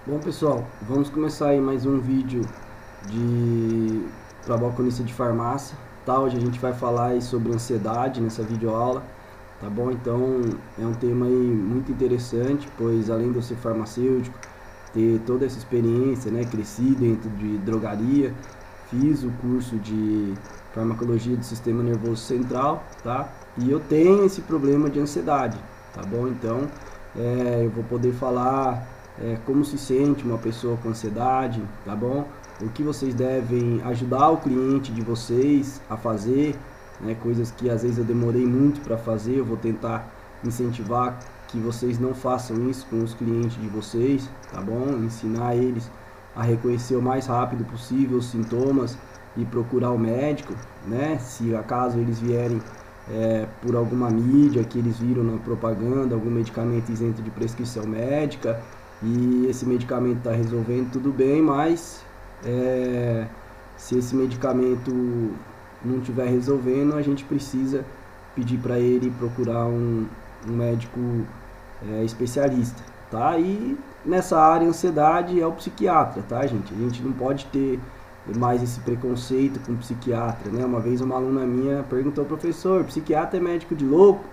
Bom pessoal, vamos começar aí mais um vídeo para balconista de farmácia, tá? Hoje a gente vai falar aí sobre ansiedade nessa videoaula, tá bom? Então é um tema aí muito interessante, pois além de eu ser farmacêutico, ter toda essa experiência, né, cresci dentro de drogaria, fiz o curso de farmacologia do sistema nervoso central, tá? E eu tenho esse problema de ansiedade, tá bom? Então eu vou poder falar como se sente uma pessoa com ansiedade, tá bom? O que vocês devem ajudar o cliente de vocês a fazer, né? Coisas que às vezes eu demorei muito para fazer, eu vou tentar incentivar que vocês não façam isso com os clientes de vocês, tá bom? Ensinar eles a reconhecer o mais rápido possível os sintomas e procurar o médico, né? Se acaso eles vierem por alguma mídia que eles viram na propaganda, algum medicamento isento de prescrição médica, e esse medicamento está resolvendo, tudo bem, mas se esse medicamento não estiver resolvendo, a gente precisa pedir para ele procurar um médico especialista, tá? E nessa área, ansiedade é o psiquiatra, tá, gente? A gente não pode ter mais esse preconceito com psiquiatra, né? Uma vez uma aluna minha perguntou: professor, psiquiatra é médico de louco?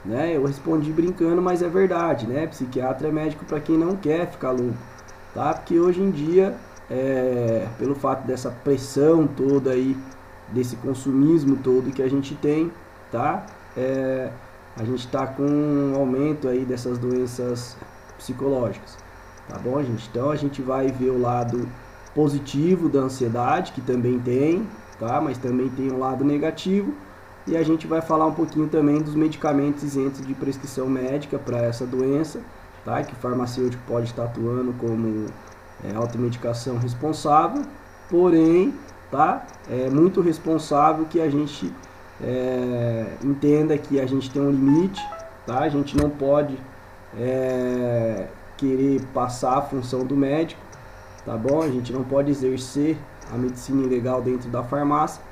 Né? Eu respondi brincando, mas é verdade, né? Psiquiatra é médico para quem não quer ficar louco, tá? Porque hoje em dia, pelo fato dessa pressão toda aí, desse consumismo todo que a gente tem, tá? A gente está com um aumento aí dessas doenças psicológicas, tá bom, gente? Então a gente vai ver o lado positivo da ansiedade, que também tem, tá? Mas também tem um lado negativo. E a gente vai falar um pouquinho também dos medicamentos isentos de prescrição médica para essa doença, tá? Que o farmacêutico pode estar atuando como automedicação responsável, porém, tá? É muito responsável que a gente entenda que a gente tem um limite, tá? A gente não pode querer passar a função do médico, tá bom? A gente não pode exercer a medicina ilegal dentro da farmácia.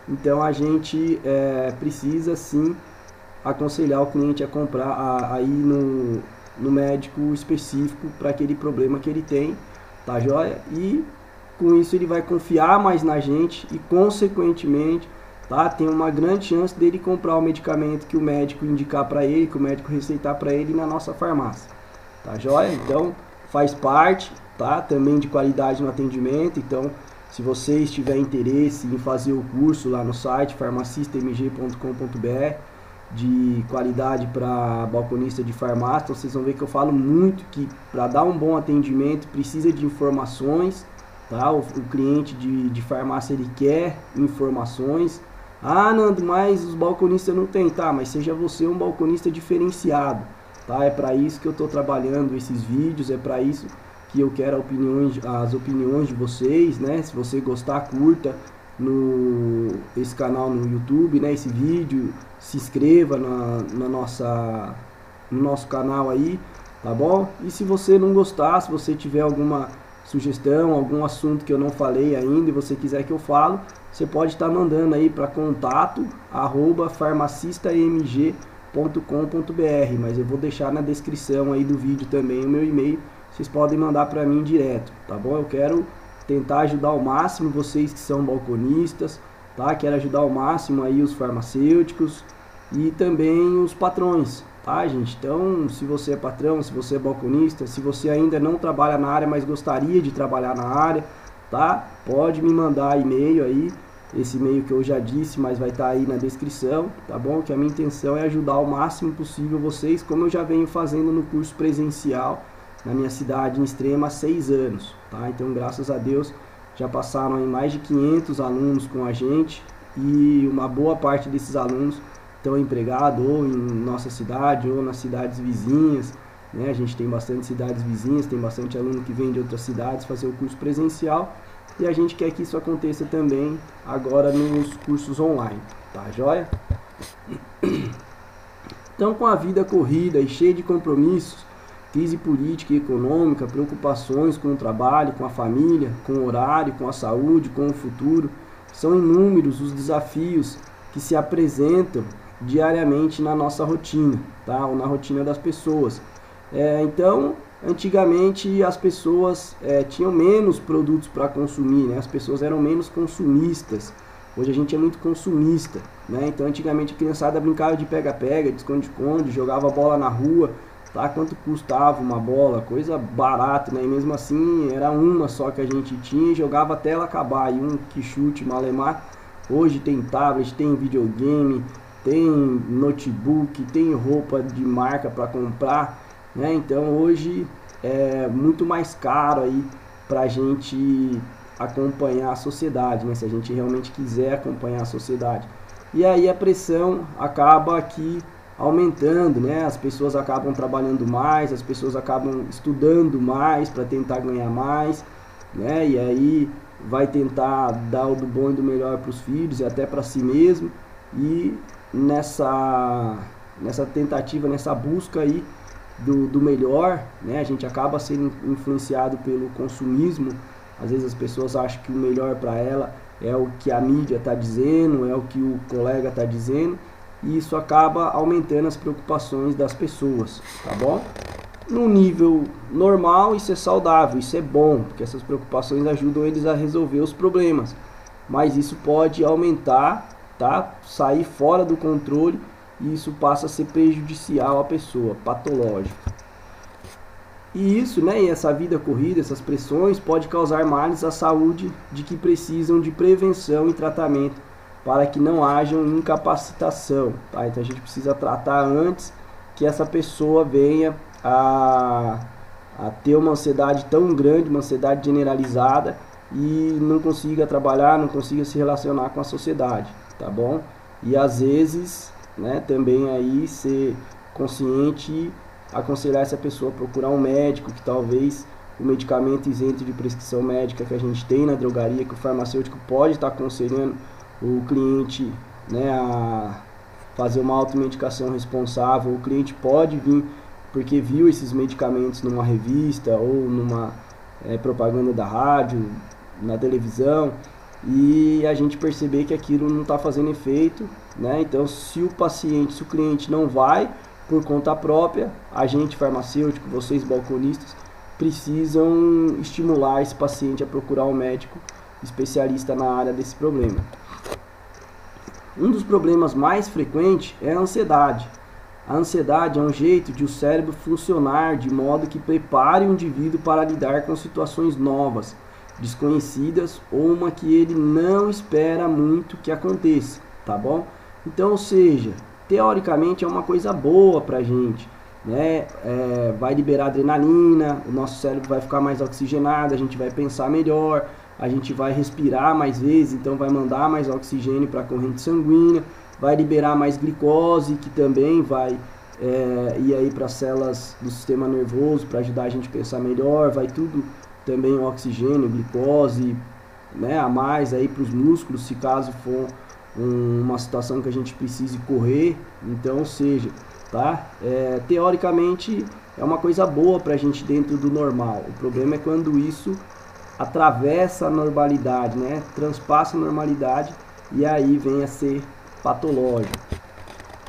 Então a gente precisa sim aconselhar o cliente a comprar, a ir no médico específico para aquele problema que ele tem, tá joia? E com isso ele vai confiar mais na gente e consequentemente, tá, tem uma grande chance dele comprar o medicamento que o médico indicar para ele, que o médico receitar para ele na nossa farmácia, tá joia? Então faz parte, tá, também de qualidade no atendimento. Então se você tiver interesse em fazer o curso lá no site farmacistamg.com.br de qualidade para balconista de farmácia, então vocês vão ver que eu falo muito que para dar um bom atendimento precisa de informações, tá? O cliente de farmácia ele quer informações. Ah, Nando, mas os balconistas não tem, tá? Mas seja você um balconista diferenciado, tá? É para isso que eu estou trabalhando esses vídeos, é para isso que eu quero as opiniões de vocês, né? Se você gostar, curta esse canal no YouTube, né? Esse vídeo, se inscreva no nosso canal aí, tá bom? E se você não gostar, se você tiver alguma sugestão, algum assunto que eu não falei ainda e você quiser que eu falo, você pode estar mandando aí para contato@farmacistamg.com.br, mas eu vou deixar na descrição aí do vídeo também o meu e-mail. Vocês podem mandar para mim direto, tá bom? Eu quero tentar ajudar ao máximo vocês que são balconistas, tá? Quero ajudar ao máximo aí os farmacêuticos e também os patrões, tá, gente? Então, se você é patrão, se você é balconista, se você ainda não trabalha na área, mas gostaria de trabalhar na área, tá? Pode me mandar e-mail aí, esse e-mail que eu já disse, mas vai estar aí na descrição, tá bom? Que a minha intenção é ajudar ao máximo possível vocês, como eu já venho fazendo no curso presencial na minha cidade em Extrema há 6 anos, tá? Então, graças a Deus, já passaram aí mais de 500 alunos com a gente e uma boa parte desses alunos estão empregados ou em nossa cidade ou nas cidades vizinhas, né? A gente tem bastante cidades vizinhas, tem bastante aluno que vem de outras cidades fazer o curso presencial e a gente quer que isso aconteça também agora nos cursos online, tá joia? Então, com a vida corrida e cheia de compromissos, crise política e econômica, preocupações com o trabalho, com a família, com o horário, com a saúde, com o futuro, são inúmeros os desafios que se apresentam diariamente na nossa rotina, tá? Ou na rotina das pessoas. Então, antigamente as pessoas tinham menos produtos para consumir, né? As pessoas eram menos consumistas. Hoje a gente é muito consumista, né? Então antigamente a criançada brincava de pega-pega, de esconde-esconde, jogava bola na rua, tá? Quanto custava uma bola? Coisa barata, né? E mesmo assim era uma só que a gente tinha e jogava até ela acabar. E um que chute, malemar. Hoje tem tablet, tem videogame, tem notebook, tem roupa de marca para comprar, né? Então hoje é muito mais caro aí pra gente acompanhar a sociedade, né? Se a gente realmente quiser acompanhar a sociedade. E aí a pressão acaba aqui aumentando, né? As pessoas acabam trabalhando mais, as pessoas acabam estudando mais para tentar ganhar mais, né? E aí vai tentar dar o do bom e do melhor para os filhos e até para si mesmo. E nessa tentativa, nessa busca aí do melhor, né? A gente acaba sendo influenciado pelo consumismo. Às vezes as pessoas acham que o melhor para ela é o que a mídia está dizendo, é o que o colega está dizendo, e isso acaba aumentando as preocupações das pessoas, tá bom? No nível normal, isso é saudável, isso é bom, porque essas preocupações ajudam eles a resolver os problemas. Mas isso pode aumentar, tá? Sair fora do controle, e isso passa a ser prejudicial à pessoa, patológico. E isso, né, e essa vida corrida, essas pressões, pode causar males à saúde de que precisam de prevenção e tratamento para que não haja incapacitação, tá? Então a gente precisa tratar antes que essa pessoa venha a ter uma ansiedade tão grande, uma ansiedade generalizada e não consiga trabalhar, não consiga se relacionar com a sociedade, tá bom? E às vezes, né, também aí ser consciente e aconselhar essa pessoa a procurar um médico, que talvez o medicamento isento de prescrição médica que a gente tem na drogaria, que o farmacêutico pode estar aconselhando o cliente, né, a fazer uma automedicação responsável. O cliente pode vir porque viu esses medicamentos numa revista ou numa propaganda da rádio, na televisão, e a gente perceber que aquilo não está fazendo efeito, né? Então se o paciente, se o cliente não vai por conta própria, a gente farmacêutico, vocês balconistas, precisam estimular esse paciente a procurar um médico especialista na área desse problema. Um dos problemas mais frequentes é a ansiedade. A ansiedade é um jeito de o cérebro funcionar de modo que prepare o indivíduo para lidar com situações novas, desconhecidas ou uma que ele não espera muito que aconteça, tá bom? Então, ou seja, teoricamente é uma coisa boa pra gente, né? Vai liberar adrenalina, o nosso cérebro vai ficar mais oxigenado, a gente vai pensar melhor, a gente vai respirar mais vezes, então vai mandar mais oxigênio para a corrente sanguínea, vai liberar mais glicose, que também vai ir aí para as células do sistema nervoso para ajudar a gente a pensar melhor, vai tudo também oxigênio, glicose, né, a mais aí para os músculos, se caso for uma situação que a gente precise correr. Então, ou seja, tá? Teoricamente é uma coisa boa para a gente dentro do normal. O problema é quando isso atravessa a normalidade, né? Transpassa a normalidade e aí vem a ser patológico.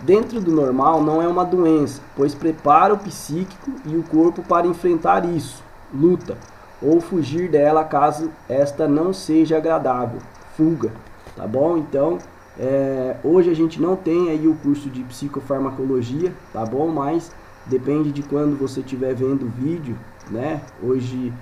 Dentro do normal não é uma doença, pois prepara o psíquico e o corpo para enfrentar isso, luta, ou fugir dela caso esta não seja agradável, fuga, tá bom? Então, hoje a gente não tem aí o curso de psicofarmacologia, tá bom? Mas depende de quando você estiver vendo o vídeo, né? Hoje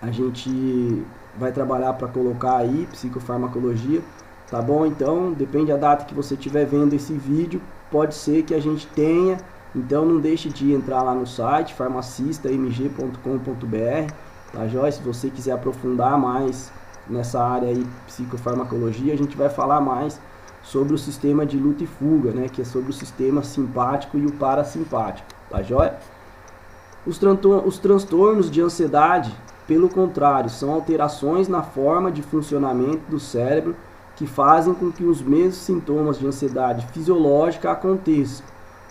a gente vai trabalhar para colocar aí psicofarmacologia, tá bom? Então, depende da data que você estiver vendo esse vídeo, pode ser que a gente tenha. Então não deixe de entrar lá no site farmacistamg.com.br, tá joia? Se você quiser aprofundar mais nessa área aí, psicofarmacologia, a gente vai falar mais sobre o sistema de luta e fuga, né? Que é sobre o sistema simpático e o parasimpático, tá joia? Os transtornos de ansiedade, pelo contrário, são alterações na forma de funcionamento do cérebro que fazem com que os mesmos sintomas de ansiedade fisiológica aconteçam,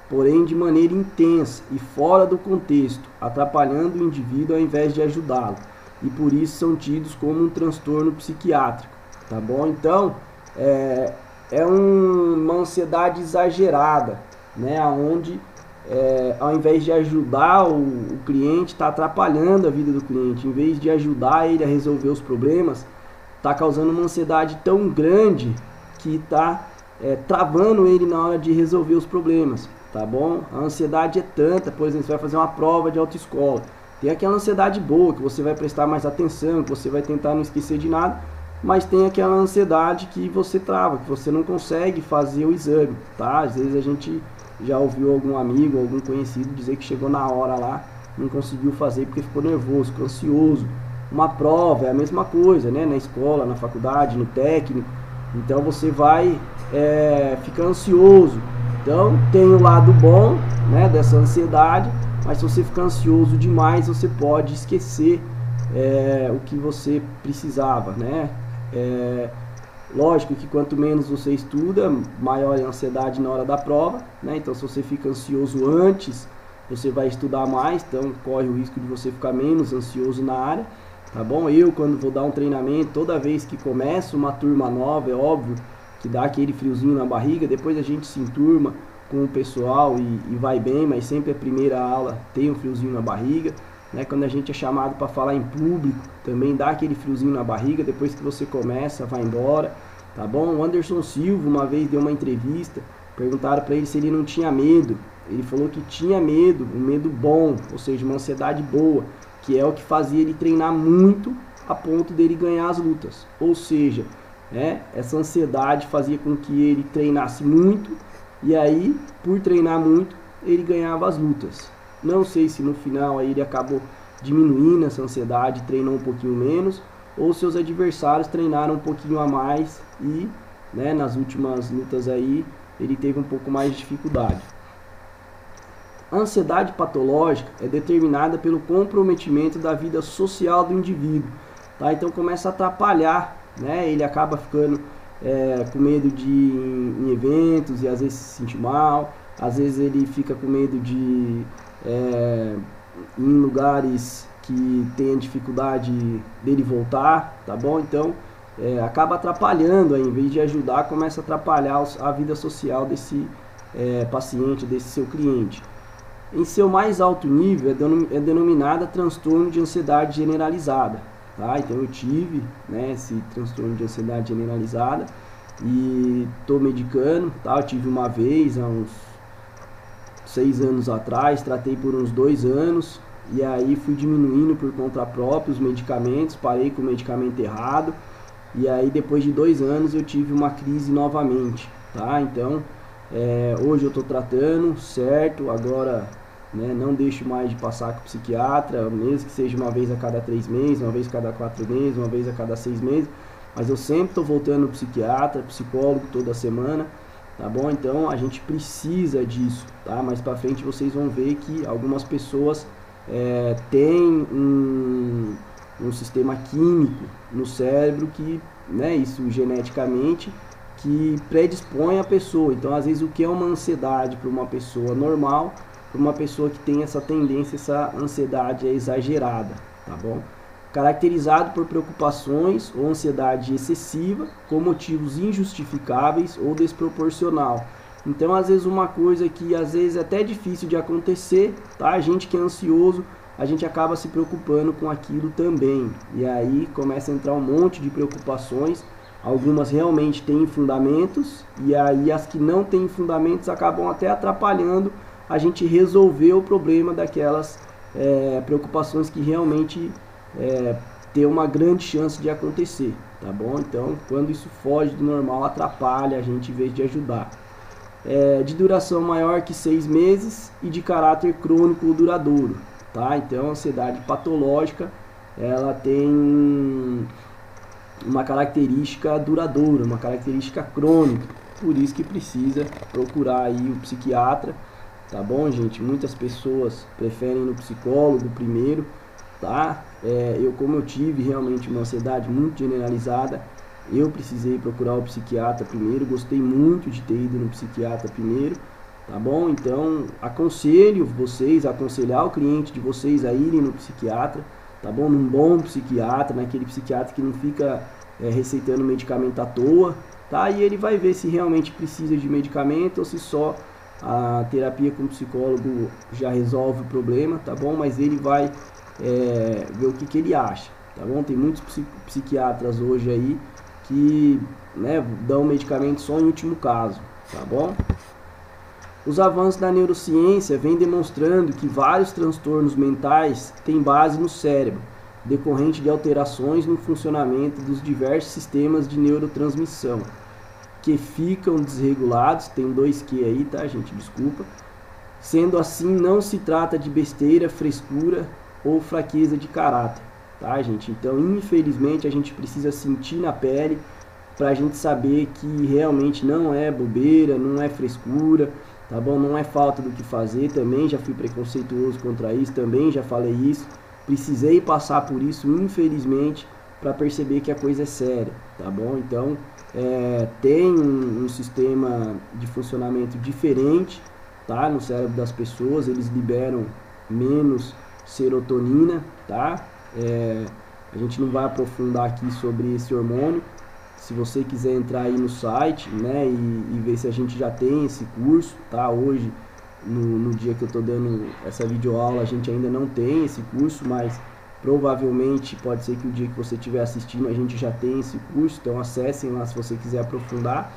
porém de maneira intensa e fora do contexto, atrapalhando o indivíduo ao invés de ajudá-lo, e por isso são tidos como um transtorno psiquiátrico, tá bom? Então, é uma ansiedade exagerada, né, onde ao invés de ajudar o cliente, está atrapalhando a vida do cliente. Em vez de ajudar ele a resolver os problemas, está causando uma ansiedade tão grande que está travando ele na hora de resolver os problemas, tá bom? A ansiedade é tanta, por exemplo, você vai fazer uma prova de autoescola, tem aquela ansiedade boa, que você vai prestar mais atenção, que você vai tentar não esquecer de nada, mas tem aquela ansiedade que você trava, que você não consegue fazer o exame, tá? Às vezes a gente já ouviu algum amigo, algum conhecido dizer que chegou na hora lá, não conseguiu fazer porque ficou nervoso, ficou ansioso. Uma prova é a mesma coisa, né? Na escola, na faculdade, no técnico. Então você vai ficar ansioso. Então tem o lado bom, né, dessa ansiedade, mas se você ficar ansioso demais, você pode esquecer o que você precisava, né? Lógico que quanto menos você estuda, maior é a ansiedade na hora da prova, né? Então se você fica ansioso antes, você vai estudar mais, então corre o risco de você ficar menos ansioso na área, tá bom? Eu, quando vou dar um treinamento, toda vez que começo uma turma nova, é óbvio que dá aquele friozinho na barriga, depois a gente se enturma com o pessoal e vai bem, mas sempre a primeira aula tem um friozinho na barriga, né? Quando a gente é chamado para falar em público, também dá aquele friozinho na barriga, depois que você começa, vai embora, tá bom? O Anderson Silva uma vez deu uma entrevista, perguntaram para ele se ele não tinha medo, ele falou que tinha medo, um medo bom, ou seja, uma ansiedade boa, que é o que fazia ele treinar muito a ponto dele ganhar as lutas, ou seja, essa ansiedade fazia com que ele treinasse muito, e aí, por treinar muito, ele ganhava as lutas. Não sei se no final aí ele acabou diminuindo essa ansiedade, treinou um pouquinho menos, ou seus adversários treinaram um pouquinho a mais e, né, nas últimas lutas aí ele teve um pouco mais de dificuldade. A ansiedade patológica é determinada pelo comprometimento da vida social do indivíduo, tá? Então começa a atrapalhar, né? Ele acaba ficando com medo de ir em eventos e às vezes se sentir mal, às vezes ele fica com medo de ir em lugares que tenha dificuldade dele voltar, tá bom? Então acaba atrapalhando, aí, em vez de ajudar, começa a atrapalhar a vida social desse paciente, desse seu cliente. Em seu mais alto nível é denominada transtorno de ansiedade generalizada, tá? Então eu tive, né, esse transtorno de ansiedade generalizada e estou medicando, tá? Eu tive uma vez há uns 6 anos atrás, tratei por uns 2 anos e aí fui diminuindo por conta própria os medicamentos, parei com o medicamento errado e aí depois de 2 anos eu tive uma crise novamente, tá? Então hoje eu estou tratando, certo? Agora, né, não deixo mais de passar com o psiquiatra, mesmo que seja uma vez a cada 3 meses, uma vez a cada 4 meses, uma vez a cada 6 meses, mas eu sempre estou voltando no psiquiatra, psicólogo toda semana, tá bom? Então a gente precisa disso, tá? Mais pra frente vocês vão ver que algumas pessoas têm um sistema químico no cérebro que, né, isso geneticamente, que predispõe a pessoa. Então às vezes o que é uma ansiedade para uma pessoa normal, para uma pessoa que tem essa tendência, essa ansiedade exagerada, tá bom? Caracterizado por preocupações ou ansiedade excessiva com motivos injustificáveis ou desproporcional. Então às vezes uma coisa que às vezes é até difícil de acontecer, tá? A gente que é ansioso, a gente acaba se preocupando com aquilo também, e aí começa a entrar um monte de preocupações. Algumas realmente têm fundamentos, e aí as que não têm fundamentos acabam até atrapalhando a gente resolver o problema daquelas preocupações que realmente tem uma grande chance de acontecer, tá bom? Então, quando isso foge do normal, atrapalha a gente em vez de ajudar. De duração maior que 6 meses e de caráter crônico ou duradouro, tá? Então, a ansiedade patológica, ela tem uma característica duradoura, uma característica crônica, por isso que precisa procurar aí o psiquiatra, tá bom, gente? Muitas pessoas preferem ir no psicólogo primeiro, tá? Como eu tive realmente uma ansiedade muito generalizada, eu precisei procurar o psiquiatra primeiro, gostei muito de ter ido no psiquiatra primeiro, tá bom? Então, aconselho vocês, aconselhar o cliente de vocês a irem no psiquiatra, tá bom? Num bom psiquiatra, naquele psiquiatra que não fica receitando medicamento à toa, tá? E ele vai ver se realmente precisa de medicamento ou se só a terapia com o psicólogo já resolve o problema, tá bom? Mas ele vai ver o que ele acha, tá bom? Tem muitos psiquiatras hoje aí que, né, dão medicamento só em último caso, tá bom? Os avanços da neurociência vêm demonstrando que vários transtornos mentais têm base no cérebro, decorrente de alterações no funcionamento dos diversos sistemas de neurotransmissão, que ficam desregulados, tem 2 Q aí, tá, gente? Desculpa. Sendo assim, não se trata de besteira, frescura ou fraqueza de caráter, tá, gente? Então, infelizmente, a gente precisa sentir na pele pra gente saber que realmente não é bobeira, não é frescura, tá bom? Não é falta do que fazer. Também já fui preconceituoso contra isso, também já falei isso. Precisei passar por isso, infelizmente, para perceber que a coisa é séria, tá bom? Então, tem um sistema de funcionamento diferente, tá? No cérebro das pessoas, eles liberam menos serotonina, tá? A gente não vai aprofundar aqui sobre esse hormônio. Se você quiser entrar aí no site, né, e ver se a gente já tem esse curso, tá? Hoje, no dia que eu tô dando essa videoaula, a gente ainda não tem esse curso, mas provavelmente pode ser que o dia que você estiver assistindo a gente já tenha esse curso, então acessem lá se você quiser aprofundar,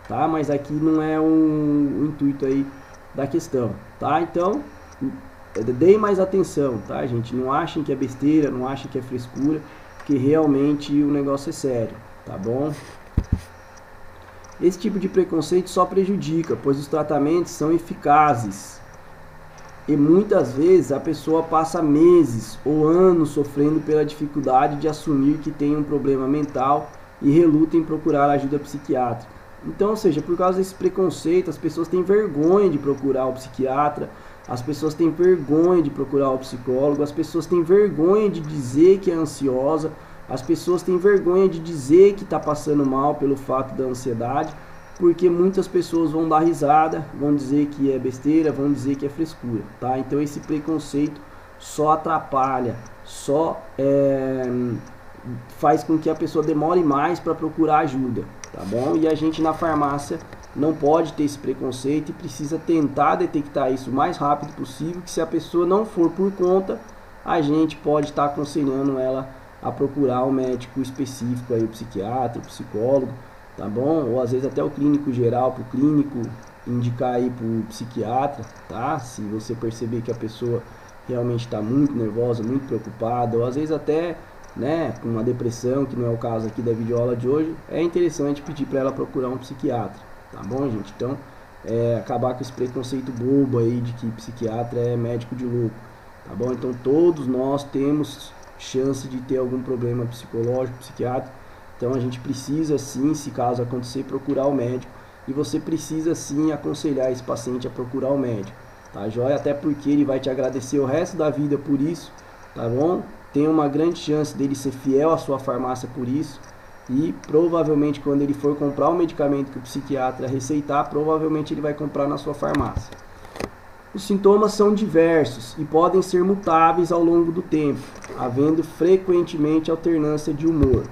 tá? Mas aqui não é o intuito aí da questão, tá? Então, deem mais atenção, tá, gente? Não achem que é besteira, não achem que é frescura, porque realmente o negócio é sério, tá bom? Esse tipo de preconceito só prejudica, pois os tratamentos são eficazes e muitas vezes a pessoa passa meses ou anos sofrendo pela dificuldade de assumir que tem um problema mental e reluta em procurar ajuda psiquiátrica. Então, ou seja, por causa desse preconceito, as pessoas têm vergonha de procurar o psiquiatra, as pessoas têm vergonha de procurar o psicólogo, as pessoas têm vergonha de dizer que é ansiosa, as pessoas têm vergonha de dizer que está passando mal pelo fato da ansiedade, porque muitas pessoas vão dar risada, vão dizer que é besteira, vão dizer que é frescura, tá? Então esse preconceito só atrapalha, só faz com que a pessoa demore mais para procurar ajuda, tá bom? E a gente na farmácia não pode ter esse preconceito e precisa tentar detectar isso o mais rápido possível, que se a pessoa não for por conta, a gente pode estar aconselhando ela a procurar um médico específico, aí, o psiquiatra, o psicólogo, tá bom? Ou às vezes até o clínico geral, para o clínico indicar aí para o psiquiatra, tá? Se você perceber que a pessoa realmente está muito nervosa, muito preocupada, ou às vezes até, né, com uma depressão, que não é o caso aqui da videoaula de hoje, é interessante pedir para ela procurar um psiquiatra, tá bom, gente? Então, acabar com esse preconceito bobo aí de que psiquiatra é médico de louco, tá bom? Então todos nós temos chance de ter algum problema psicológico, psiquiátrico, então a gente precisa sim, se caso acontecer, procurar o médico, e você precisa sim aconselhar esse paciente a procurar o médico, tá joia? Até porque ele vai te agradecer o resto da vida por isso, tá bom? Tem uma grande chance dele ser fiel à sua farmácia por isso, e provavelmente quando ele for comprar o medicamento que o psiquiatra receitar, provavelmente ele vai comprar na sua farmácia. Os sintomas são diversos e podem ser mutáveis ao longo do tempo, havendo frequentemente alternância de humor.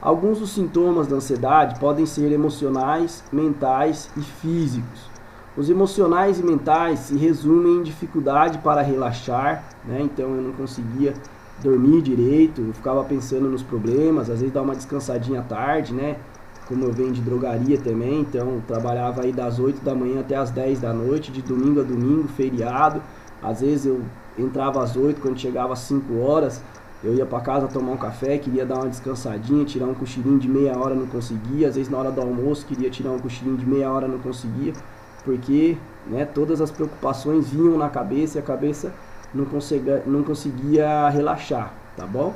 Alguns dos sintomas da ansiedade podem ser emocionais, mentais e físicos. Os emocionais e mentais se resumem em dificuldade para relaxar, né? Então eu não conseguia dormir direito, eu ficava pensando nos problemas, às vezes dá uma descansadinha à tarde, né? Como eu venho de drogaria também, então trabalhava aí das 8 da manhã até as 10 da noite, de domingo a domingo, feriado. Às vezes eu entrava às 8, quando chegava às 5 horas, eu ia para casa tomar um café, queria dar uma descansadinha, tirar um cochilinho de meia hora, não conseguia. Às vezes na hora do almoço queria tirar um cochilinho de meia hora, não conseguia, porque, né, todas as preocupações vinham na cabeça e a cabeça não conseguia relaxar, tá bom?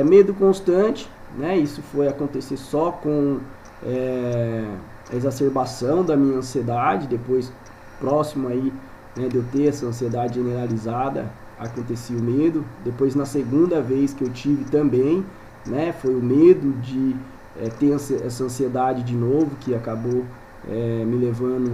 Medo constante, né? Isso foi acontecer só com a exacerbação da minha ansiedade, depois próximo aí, né, de eu ter essa ansiedade generalizada, acontecia o medo. Depois na segunda vez que eu tive também, né, foi o medo de ter essa ansiedade de novo, que acabou me levando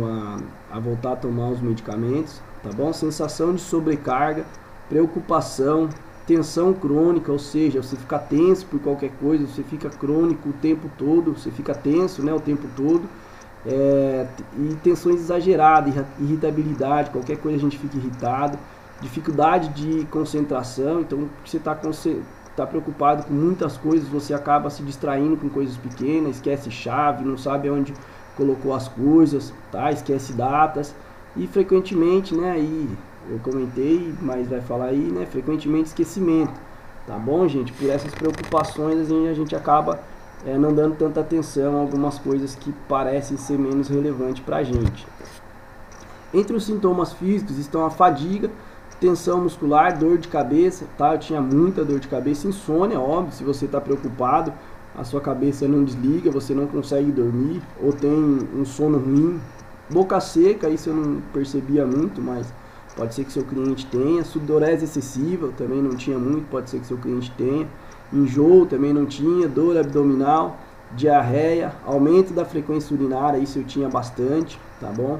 a voltar a tomar os medicamentos, tá bom? Sensação de sobrecarga, preocupação, tensão crônica, ou seja, você fica tenso por qualquer coisa, você fica crônico o tempo todo, você fica tenso, né, o tempo todo, e tensões exageradas, irritabilidade, qualquer coisa a gente fica irritado, dificuldade de concentração. Então você está preocupado com muitas coisas, você acaba se distraindo com coisas pequenas, esquece chave, não sabe onde colocou as coisas, tá? Esquece datas e frequentemente, né, aí eu comentei, mas vai falar aí, né, frequentemente esquecimento, tá bom, gente? Por essas preocupações a gente acaba não dando tanta atenção a algumas coisas que parecem ser menos relevantes para a gente. Entre os sintomas físicos estão a fadiga, tensão muscular, dor de cabeça, tá? Eu tinha muita dor de cabeça, insônia, óbvio, se você está preocupado, a sua cabeça não desliga, você não consegue dormir, ou tem um sono ruim, boca seca, isso eu não percebia muito, mas pode ser que seu cliente tenha, sudorese excessiva, eu também não tinha muito, pode ser que seu cliente tenha, enjoo também não tinha, dor abdominal, diarreia, aumento da frequência urinária, isso eu tinha bastante, tá bom?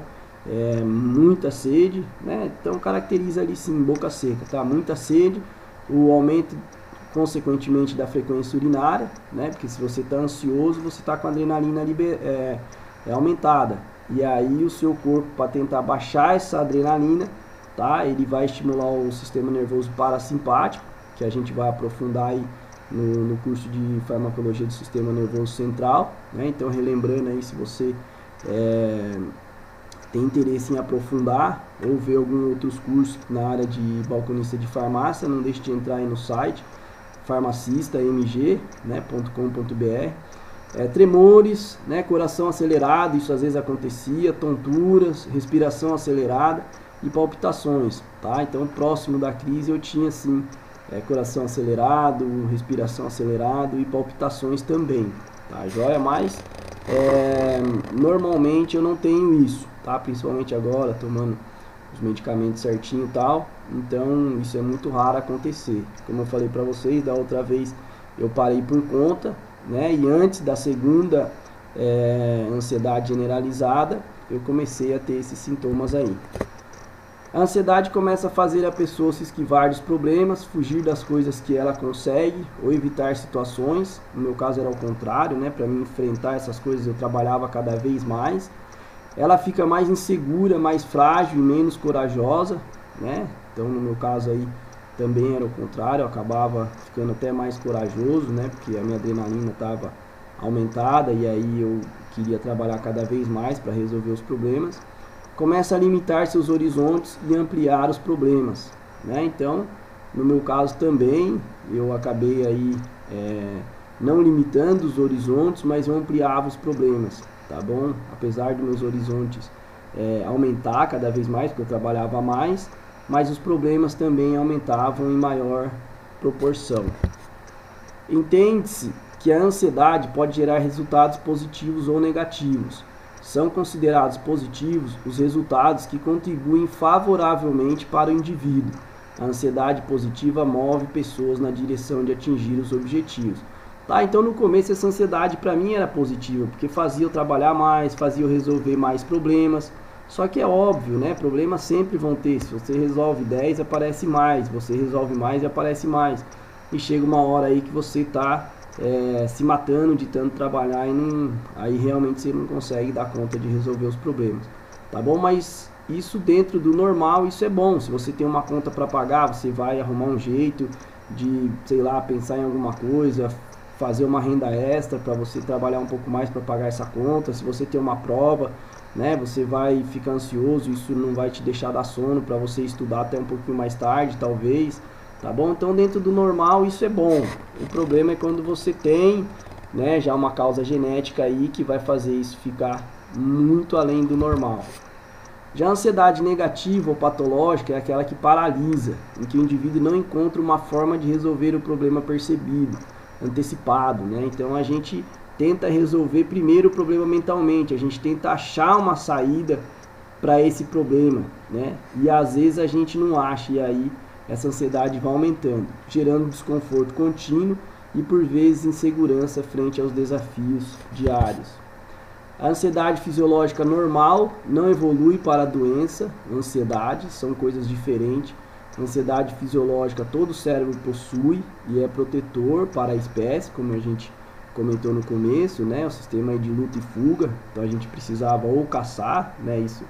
Muita sede, né? Então caracteriza ali sim, boca seca, tá? Muita sede, o aumento consequentemente da frequência urinária, né? Porque se você está ansioso, você está com a adrenalina aumentada, e aí o seu corpo, para tentar baixar essa adrenalina, tá? Ele vai estimular o sistema nervoso parasimpático, que a gente vai aprofundar aí no curso de farmacologia do sistema nervoso central, né? Então relembrando aí, se você tem interesse em aprofundar ou ver alguns outros cursos na área de balconista de farmácia, não deixe de entrar aí no site farmacistamg, né, .com.br. Tremores, né, coração acelerado, isso às vezes acontecia, tonturas, respiração acelerada e palpitações, tá? Então próximo da crise eu tinha sim coração acelerado, respiração acelerada e palpitações também, tá joia? Mas normalmente eu não tenho isso, tá? Principalmente agora, tomando os medicamentos certinho e tal, então isso é muito raro acontecer. Como eu falei para vocês, da outra vez eu parei por conta, né? E antes da segunda ansiedade generalizada, eu comecei a ter esses sintomas aí. A ansiedade começa a fazer a pessoa se esquivar dos problemas, fugir das coisas que ela consegue ou evitar situações. No meu caso era o contrário, né? Para mim enfrentar essas coisas eu trabalhava cada vez mais. Ela fica mais insegura, mais frágil e menos corajosa, né? Então no meu caso aí também era o contrário, eu acabava ficando até mais corajoso, né? Porque a minha adrenalina estava aumentada e aí eu queria trabalhar cada vez mais para resolver os problemas. Começa a limitar seus horizontes e ampliar os problemas, né? Então, no meu caso também, eu acabei aí não limitando os horizontes, mas eu ampliava os problemas, tá bom? Apesar dos meus horizontes aumentar cada vez mais, porque eu trabalhava mais, mas os problemas também aumentavam em maior proporção. Entende-se que a ansiedade pode gerar resultados positivos ou negativos. São considerados positivos os resultados que contribuem favoravelmente para o indivíduo. A ansiedade positiva move pessoas na direção de atingir os objetivos. Tá, então no começo essa ansiedade para mim era positiva, porque fazia eu trabalhar mais, fazia eu resolver mais problemas. Só que é óbvio, né? Problemas sempre vão ter. Se você resolve 10, aparece mais. Você resolve mais e aparece mais. E chega uma hora aí que você está se matando de tanto trabalhar e aí realmente você não consegue dar conta de resolver os problemas, tá bom? Mas isso dentro do normal, isso é bom. Se você tem uma conta para pagar, você vai arrumar um jeito de, sei lá, pensar em alguma coisa, fazer uma renda extra para você trabalhar um pouco mais para pagar essa conta. Se você tem uma prova, né, você vai ficar ansioso, isso não vai te deixar dar sono para você estudar até um pouquinho mais tarde, talvez. Tá bom? Então dentro do normal isso é bom. O problema é quando você tem, né, já uma causa genética aí que vai fazer isso ficar muito além do normal. Já a ansiedade negativa ou patológica é aquela que paralisa, em que o indivíduo não encontra uma forma de resolver o problema percebido, antecipado, né? Então a gente tenta resolver primeiro o problema mentalmente, a gente tenta achar uma saída para esse problema, né? E às vezes a gente não acha, e aí essa ansiedade vai aumentando, gerando desconforto contínuo e por vezes insegurança frente aos desafios diários. A ansiedade fisiológica normal não evolui para a doença, ansiedade, são coisas diferentes. A ansiedade fisiológica todo o cérebro possui e é protetor para a espécie, como a gente comentou no começo, né, o sistema aí de luta e fuga. Então a gente precisava ou caçar, né, isso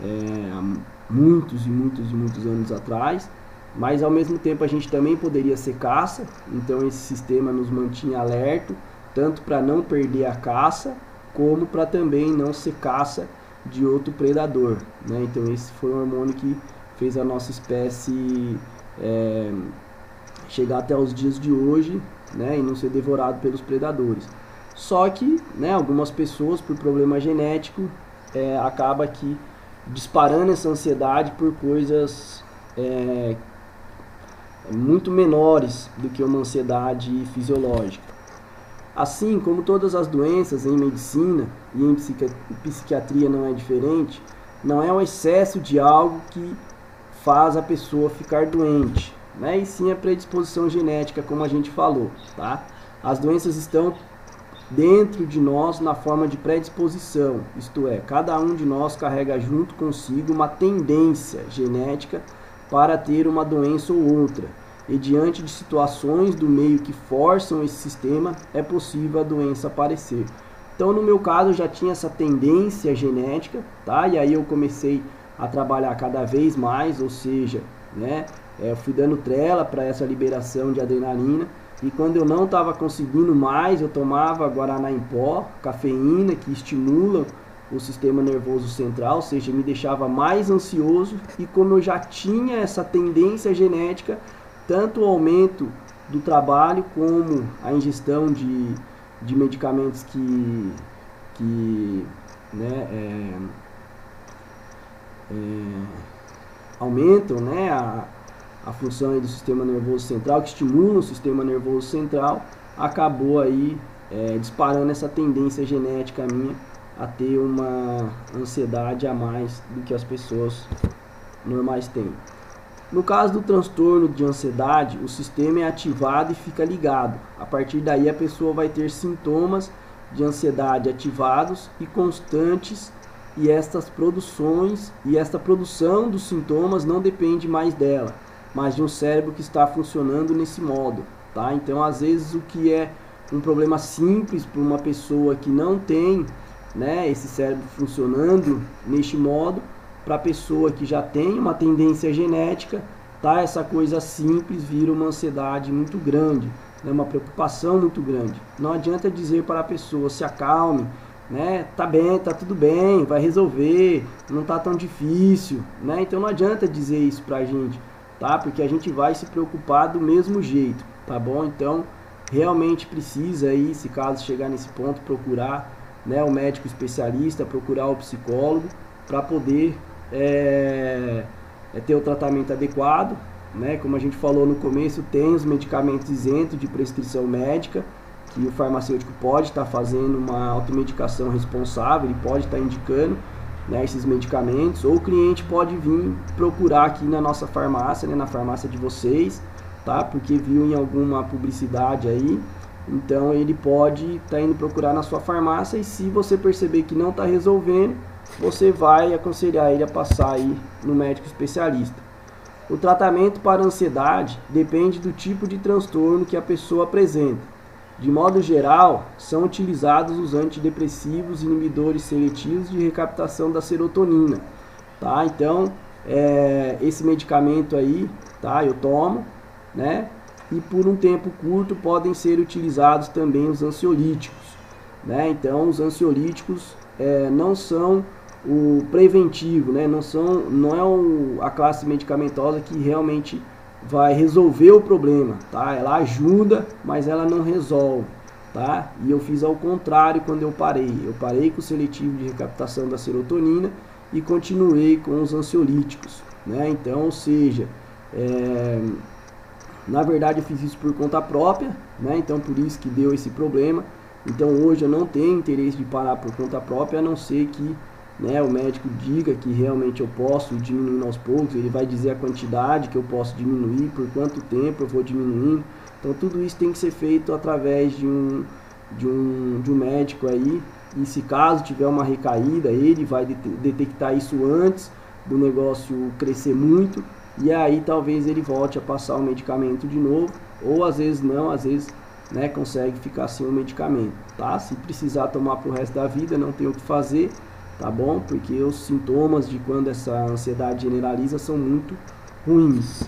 há muitos e muitos e muitos anos atrás, mas ao mesmo tempo a gente também poderia ser caça. Então esse sistema nos mantinha alerta, tanto para não perder a caça, como para também não ser caça de outro predador, né? Então esse foi um hormônio que fez a nossa espécie chegar até os dias de hoje, né, e não ser devorado pelos predadores. Só que, né, algumas pessoas, por problema genético, acaba que disparando essa ansiedade por coisas muito menores do que uma ansiedade fisiológica. Assim como todas as doenças em medicina e em psiquiatria não é diferente, não é o excesso de algo que faz a pessoa ficar doente, né? E sim a predisposição genética, como a gente falou, tá? As doenças estão dentro de nós na forma de predisposição, isto é, cada um de nós carrega junto consigo uma tendência genética para ter uma doença ou outra, e diante de situações do meio que forçam esse sistema, é possível a doença aparecer. Então, no meu caso, eu já tinha essa tendência genética, tá? E aí eu comecei a trabalhar cada vez mais, ou seja, né, eu fui dando trela para essa liberação de adrenalina, e quando eu não estava conseguindo mais, eu tomava guaraná em pó, cafeína, que estimula o sistema nervoso central, ou seja, me deixava mais ansioso. E como eu já tinha essa tendência genética, tanto o aumento do trabalho como a ingestão de medicamentos que né, aumentam, né, a função aí do sistema nervoso central, que estimula o sistema nervoso central, acabou aí disparando essa tendência genética minha a ter uma ansiedade a mais do que as pessoas normais têm. No caso do transtorno de ansiedade, o sistema é ativado e fica ligado. A partir daí a pessoa vai ter sintomas de ansiedade ativados e constantes, e esta produção dos sintomas não depende mais dela, mas de um cérebro que está funcionando nesse modo, tá? Então, às vezes, o que é um problema simples para uma pessoa que não tem, né, esse cérebro funcionando neste modo, para a pessoa que já tem uma tendência genética, tá? Essa coisa simples vira uma ansiedade muito grande, né? Uma preocupação muito grande. Não adianta dizer para a pessoa: se acalme, né? Tá bem, tá tudo bem, vai resolver, não tá tão difícil, né? Então não adianta dizer isso pra gente, tá? Porque a gente vai se preocupar do mesmo jeito, tá bom? Então realmente precisa aí, se caso chegar nesse ponto, procurar, né, o médico especialista, procurar o psicólogo para poder ter o tratamento adequado, né? Como a gente falou no começo, tem os medicamentos isentos de prescrição médica, que o farmacêutico pode estar fazendo uma automedicação responsável, ele pode estar indicando, né, esses medicamentos, ou o cliente pode vir procurar aqui na nossa farmácia, né, na farmácia de vocês, tá? Porque viu em alguma publicidade aí, então ele pode estar indo procurar na sua farmácia, e se você perceber que não está resolvendo, você vai aconselhar ele a passar aí no médico especialista. O tratamento para ansiedade depende do tipo de transtorno que a pessoa apresenta. De modo geral, são utilizados os antidepressivos inibidores seletivos de recaptação da serotonina, tá? Então, esse medicamento aí, tá, eu tomo, né? E por um tempo curto podem ser utilizados também os ansiolíticos, né? Então, os ansiolíticos não são o preventivo, né? Não é a classe medicamentosa que realmente vai resolver o problema, tá? Ela ajuda, mas ela não resolve, tá? E eu fiz ao contrário quando eu parei. Eu parei com o seletivo de recaptação da serotonina e continuei com os ansiolíticos, né? Então, ou seja, na verdade eu fiz isso por conta própria, né? Então por isso que deu esse problema. Então hoje eu não tenho interesse de parar por conta própria, a não ser que, né, o médico diga que realmente eu posso diminuir aos poucos. Ele vai dizer a quantidade que eu posso diminuir, por quanto tempo eu vou diminuindo. Então tudo isso tem que ser feito através de um médico aí, e se caso tiver uma recaída, ele vai detectar isso antes do negócio crescer muito, e aí talvez ele volte a passar o medicamento de novo, ou às vezes não, às vezes né, consegue ficar sem o medicamento, tá? Se precisar tomar pro resto da vida, não tem o que fazer, tá bom? Porque os sintomas de quando essa ansiedade generaliza são muito ruins.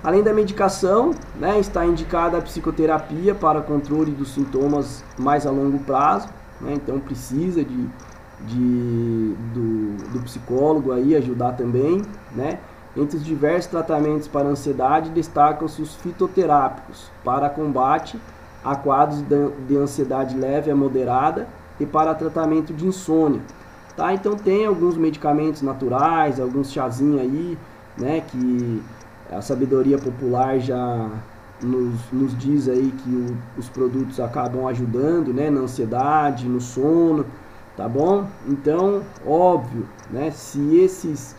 Além da medicação, né, está indicada a psicoterapia para controle dos sintomas mais a longo prazo, né? Então precisa do psicólogo aí ajudar também, né? Entre os diversos tratamentos para ansiedade, destacam-se os fitoterápicos para combate a quadros de ansiedade leve a moderada e para tratamento de insônia, tá? Então tem alguns medicamentos naturais, alguns chazinhos aí, né, que a sabedoria popular já nos diz aí que os produtos acabam ajudando, né, na ansiedade, no sono, tá bom? Então, óbvio, né, se esses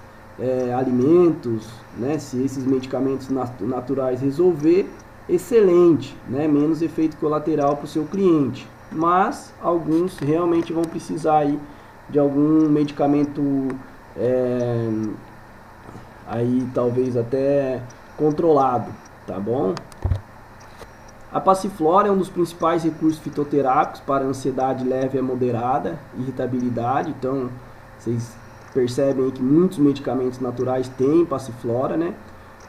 alimentos, né, se esses medicamentos naturais resolver, excelente, né, menos efeito colateral para o seu cliente. Mas alguns realmente vão precisar aí de algum medicamento aí talvez até controlado, tá bom? A passiflora é um dos principais recursos fitoterápicos para ansiedade leve a moderada, irritabilidade. Então, vocês percebem aí que muitos medicamentos naturais têm passiflora, né?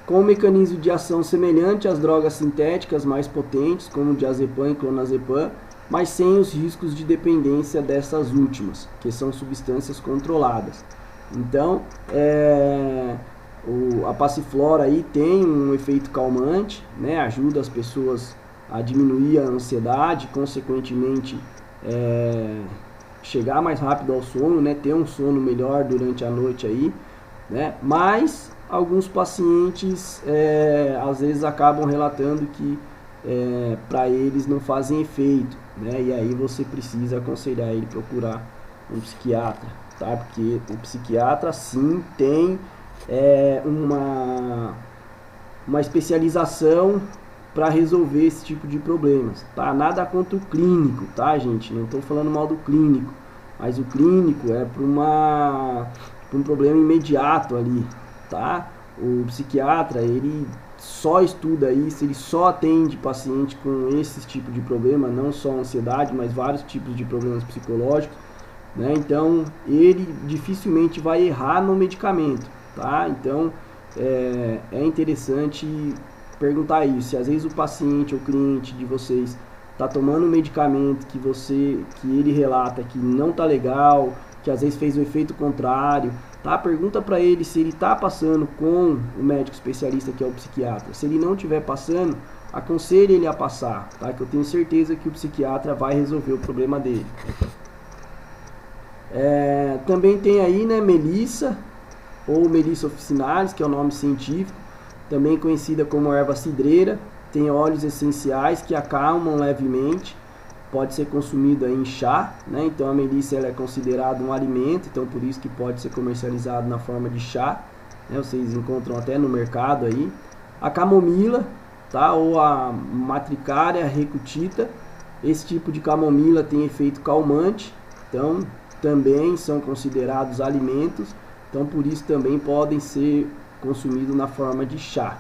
Com um mecanismo de ação semelhante às drogas sintéticas mais potentes, como diazepam e clonazepam, mas sem os riscos de dependência dessas últimas, que são substâncias controladas. Então, a passiflora aí tem um efeito calmante, né? Ajuda as pessoas a diminuir a ansiedade, consequentemente chegar mais rápido ao sono, né? Ter um sono melhor durante a noite aí, né? Mas alguns pacientes às vezes acabam relatando que para eles não fazem efeito, né? E aí você precisa aconselhar ele procurar um psiquiatra, tá? Porque o psiquiatra sim tem uma especialização para resolver esse tipo de problemas, tá? Nada contra o clínico, tá, gente? Não estou falando mal do clínico, mas o clínico é para um problema imediato ali, tá? O psiquiatra, ele só estuda isso, ele só atende paciente com esse tipo de problema, não só ansiedade, mas vários tipos de problemas psicológicos, né? Então, ele dificilmente vai errar no medicamento, tá? Então, é interessante perguntar isso. Se às vezes o paciente ou cliente de vocês está tomando um medicamento que ele relata que não tá legal, que às vezes fez o efeito contrário, tá? Pergunta para ele se ele está passando com o médico especialista, que é o psiquiatra. Se ele não estiver passando, aconselhe ele a passar, tá? Que eu tenho certeza que o psiquiatra vai resolver o problema dele. Também tem aí, né, melissa ou Melissa officinalis, que é o nome científico, também conhecida como erva cidreira. Tem óleos essenciais que acalmam levemente, pode ser consumido em chá, né? Então a melissa ela é considerada um alimento, então por isso que pode ser comercializado na forma de chá, né? Vocês encontram até no mercado aí. A camomila, tá? Ou a matricária recutita, esse tipo de camomila tem efeito calmante, então também são considerados alimentos, então por isso também podem ser consumidos na forma de chá,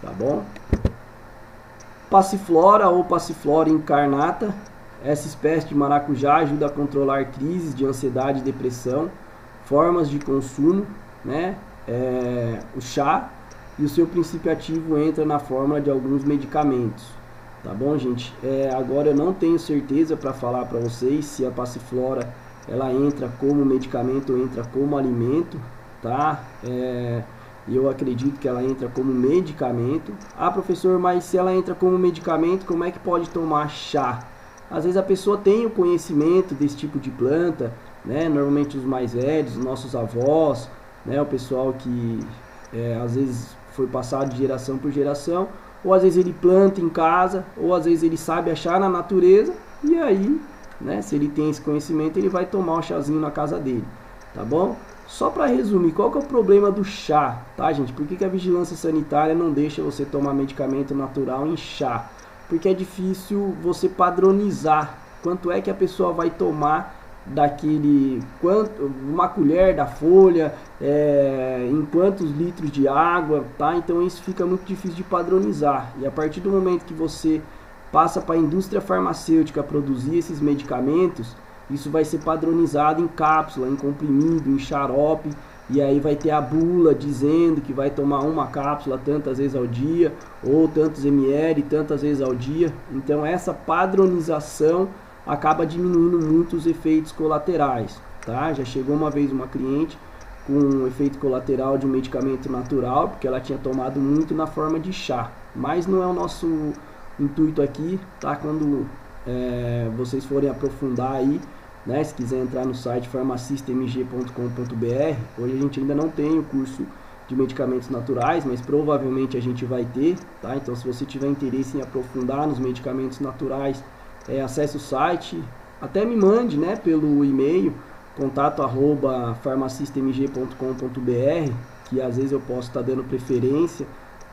tá bom? Passiflora ou Passiflora incarnata, essa espécie de maracujá ajuda a controlar crises de ansiedade e depressão, formas de consumo, né? O chá, e o seu princípio ativo entra na fórmula de alguns medicamentos, tá bom, gente? Agora eu não tenho certeza para falar para vocês se a Passiflora ela entra como medicamento ou entra como alimento, tá? Eu acredito que ela entra como medicamento. Ah, professor, mas se ela entra como medicamento, como é que pode tomar chá? Às vezes a pessoa tem o conhecimento desse tipo de planta, né? Normalmente os mais velhos, os nossos avós, né? O pessoal que às vezes foi passado de geração por geração, ou às vezes ele planta em casa, ou às vezes ele sabe achar na natureza, e aí, né, se ele tem esse conhecimento, ele vai tomar o chazinho na casa dele, tá bom? Só para resumir, qual que é o problema do chá, tá, gente? Por que a vigilância sanitária não deixa você tomar medicamento natural em chá? Porque é difícil você padronizar quanto é que a pessoa vai tomar uma colher da folha, em quantos litros de água, tá? Então isso fica muito difícil de padronizar. E a partir do momento que você passa para a indústria farmacêutica produzir esses medicamentos, isso vai ser padronizado em cápsula, em comprimido, em xarope, e aí vai ter a bula dizendo que vai tomar uma cápsula tantas vezes ao dia, ou tantos ml, tantas vezes ao dia. Então essa padronização acaba diminuindo muito os efeitos colaterais, tá? Já chegou uma vez uma cliente com um efeito colateral de um medicamento natural, porque ela tinha tomado muito na forma de chá, mas não é o nosso intuito aqui, tá? Quando vocês forem aprofundar aí, né, se quiser entrar no site farmacistamg.com.br, hoje a gente ainda não tem o curso de medicamentos naturais, mas provavelmente a gente vai ter, tá? Então se você tiver interesse em aprofundar nos medicamentos naturais, acesse o site, até me mande, né, pelo e-mail contato@farmacistamg.com.br, que às vezes eu posso estar dando preferência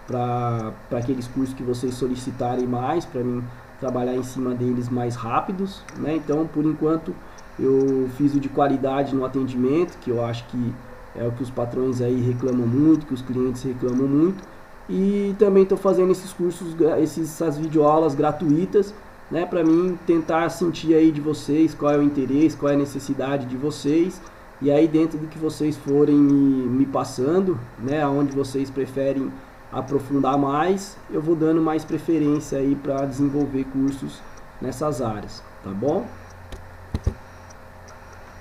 para aqueles cursos que vocês solicitarem mais, para mim trabalhar em cima deles mais rápidos, né? Então por enquanto eu fiz o de qualidade no atendimento, que eu acho que é o que os patrões aí reclamam muito, que os clientes reclamam muito, e também estou fazendo esses cursos, essas videoaulas gratuitas, né, para mim tentar sentir aí de vocês qual é o interesse, qual é a necessidade de vocês, e aí dentro do que vocês forem me passando, né, onde vocês preferem aprofundar mais, eu vou dando mais preferência aí para desenvolver cursos nessas áreas, tá bom?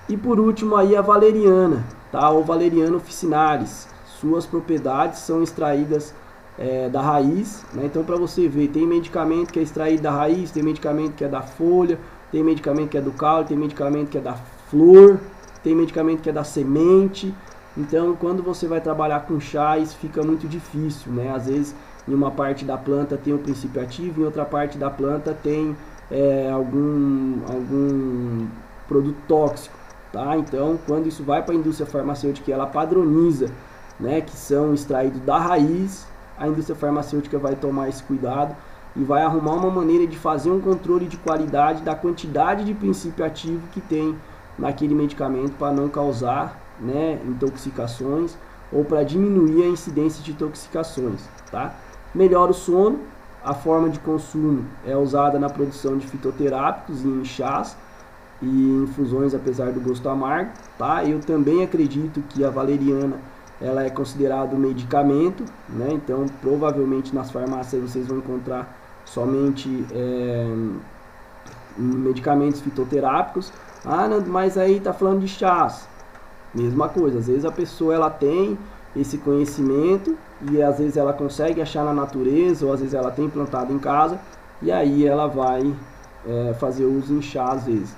E por último aí a valeriana, tá? O valeriano officinalis, suas propriedades são extraídas da raiz, né? Então para você ver, tem medicamento que é extraído da raiz, tem medicamento que é da folha, tem medicamento que é do caule, tem medicamento que é da flor, tem medicamento que é da semente. Então quando você vai trabalhar com chás fica muito difícil, né? Às vezes em uma parte da planta tem o princípio ativo, em outra parte da planta tem algum produto tóxico, tá? Então quando isso vai para a indústria farmacêutica, ela padroniza, né, que são extraídos da raiz, a indústria farmacêutica vai tomar esse cuidado e vai arrumar uma maneira de fazer um controle de qualidade da quantidade de princípio ativo que tem naquele medicamento, para não causar, né, intoxicações ou para diminuir a incidência de intoxicações, tá? Melhora o sono, a forma de consumo é usada na produção de fitoterápicos e em chás e infusões, apesar do gosto amargo, tá? Eu também acredito que a valeriana ela é considerada um medicamento, né? Então provavelmente nas farmácias vocês vão encontrar somente medicamentos fitoterápicos. Mas aí tá falando de chás. Mesma coisa, às vezes a pessoa ela tem esse conhecimento e às vezes ela consegue achar na natureza, ou às vezes ela tem plantado em casa, e aí ela vai fazer uso em chá às vezes.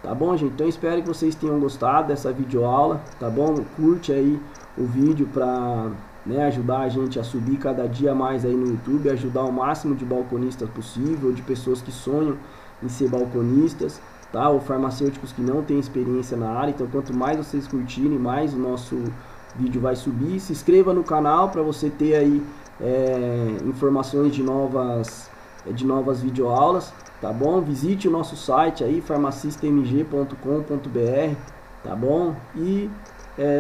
Tá bom, gente? Então espero que vocês tenham gostado dessa videoaula, tá bom? Curte aí o vídeo para, né, ajudar a gente a subir cada dia mais aí no YouTube, ajudar o máximo de balconistas possível, de pessoas que sonham em ser balconistas, tá? Ou farmacêuticos que não têm experiência na área. Então quanto mais vocês curtirem, mais o nosso vídeo vai subir. Se inscreva no canal para você ter aí informações de novas videoaulas, tá bom? Visite o nosso site aí, farmacistamg.com.br, tá bom? E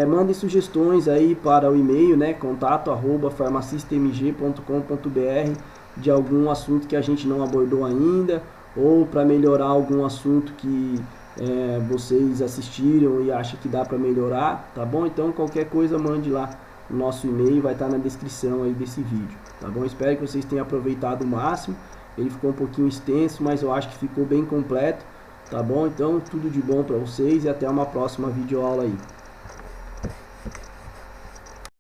mande sugestões aí para o e-mail, né, contato@farmacistamg.com.br, de algum assunto que a gente não abordou ainda, ou para melhorar algum assunto que vocês assistiram e acham que dá para melhorar, tá bom? Então qualquer coisa mande lá no nosso e-mail, vai estar na descrição aí desse vídeo, tá bom? Espero que vocês tenham aproveitado o máximo. Ele ficou um pouquinho extenso, mas eu acho que ficou bem completo, tá bom? Então tudo de bom para vocês e até uma próxima videoaula aí.